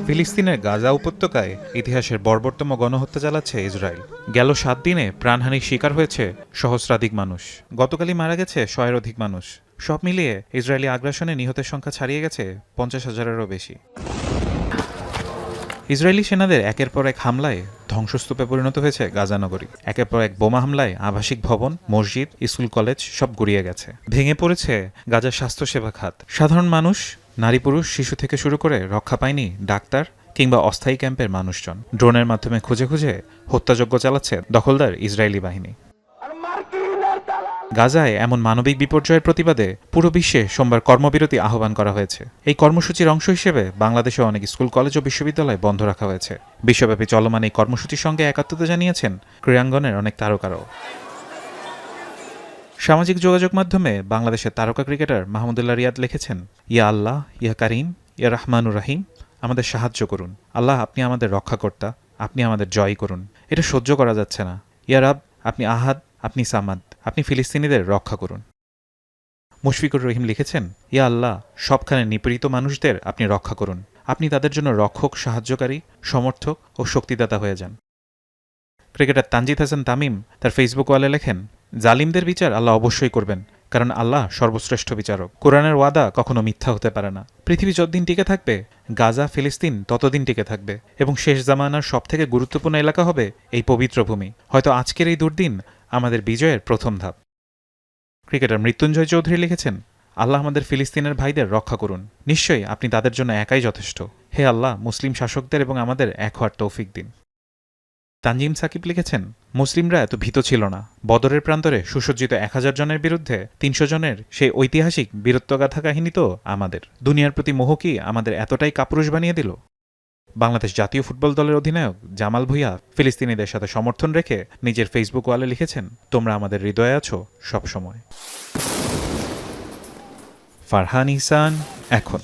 ফিলিস্তিনের গাজা উপত্যকায় ইতিহাসের বর্বরতম গণহত্যা চালাচ্ছে ইসরায়েল। গেল ৭ দিনে প্রাণহানির শিকার হয়েছে সহস্রাধিক মানুষ। গতকালই মারা গেছে ১০০-এর অধিক মানুষ। সব মিলিয়ে ইসরায়েলি আগ্রাসনে নিহতের সংখ্যা ছাড়িয়ে গেছে ৫০,০০০-এরও বেশি। ইসরায়েলি সেনাদের একের পর এক হামলায় ধ্বংসস্তূপে পরিণত হয়েছে গাজা নগরী। একের পর এক বোমা হামলায় আবাসিক ভবন, মসজিদ, স্কুল, কলেজ সব গুড়িয়ে গেছে। ভেঙে পড়েছে গাজার স্বাস্থ্যসেবা খাত। সাধারণ মানুষ, নারী পুরুষ, শিশু থেকে শুরু করে রক্ষা পায়নি ডাক্তার কিংবা অস্থায়ী ক্যাম্পের মানুষজন। ড্রোনের মাধ্যমে খুঁজে খুঁজে হত্যাযজ্ঞ চালাচ্ছে দখলদার ইসরায়েলি বাহিনী। গাজায় এমন মানবিক বিপর্যয়ের প্রতিবাদে পুরো বিশ্বে সোমবার কর্মবিরতি আহ্বান করা হয়েছে। এই কর্মসূচির অংশ হিসেবে বাংলাদেশে অনেক স্কুল, কলেজ ও বিশ্ববিদ্যালয় বন্ধ রাখা হয়েছে। বিশ্বব্যাপী চলমান এই কর্মসূচির সঙ্গে একাত্মতা জানিয়েছেন ক্রীড়াঙ্গনের অনেক তারকারাও। সামাজিক যোগাযোগ মাধ্যমে বাংলাদেশের তারকা ক্রিকেটার মাহমুদুল্লাহ রিয়াদ লিখেছেন, ইয়া আল্লাহ, ইয়া কারিম, ইয়া রহমানুর রাহিম, আমাদের সাহায্য করুন। আল্লাহ, আপনি আমাদের রক্ষাকর্তা, আপনি আমাদের জয় করুন। এটা সহ্য করা যাচ্ছে না। ইয়া রাব, আপনি আহাদ, আপনি সামাদ, আপনি ফিলিস্তিনিদের রক্ষা করুন। মুশফিকুর রহিম লিখেছেন, ইয়া আল্লাহ, সবখানে নিপীড়িত মানুষদের আপনি রক্ষা করুন। আপনি তাদের জন্য রক্ষক, সাহায্যকারী, সমর্থক ও শক্তিদাতা হয়ে যান। ক্রিকেটার তানজিদ হাসান তামিম তার ফেসবুক ওয়ালে লেখেন, জালিমদের বিচার আল্লাহ অবশ্যই করবেন, কারণ আল্লাহ সর্বশ্রেষ্ঠ বিচারক। কোরআনের ওয়াদা কখনো মিথ্যা হতে পারে না। পৃথিবী যতদিন টিকে থাকবে, গাজা, ফিলিস্তিন ততদিন টিকে থাকবে এবং শেষ জামানার সবথেকে গুরুত্বপূর্ণ এলাকা হবে এই পবিত্র ভূমি। হয়তো আজকের এই দুর্দিন আমাদের বিজয়ের প্রথম ধাপ। ক্রিকেটার মৃত্যুঞ্জয় চৌধুরী লিখেছেন, আল্লাহ আমাদের ফিলিস্তিনের ভাইদের রক্ষা করুন। নিশ্চয়ই আপনি তাদের জন্য একাই যথেষ্ট। হে আল্লাহ, মুসলিম শাসকদের এবং আমাদের এক হওয়ার তৌফিক দিন। তানজিম সাকিব লিখেছেন, মুসলিমরা এত ভীত ছিল না। বদরের প্রান্তরে সুসজ্জিত ১,০০০ জনের বিরুদ্ধে ৩০০ জনের সেই ঐতিহাসিক বীরত্বগাথা কাহিনী তো আমাদের। দুনিয়ার প্রতি মোহ কি আমাদের এতটাই কাপুরুষ বানিয়ে দিল? বাংলাদেশ জাতীয় ফুটবল দলের অধিনায়ক জামাল ভুঁইয়া ফিলিস্তিনিদের সাথে সমর্থন রেখে নিজের ফেসবুক ওয়ালে লিখেছেন, তোমরা আমাদের হৃদয়ে আছো সবসময়। ফারহান ইহসান, এখন।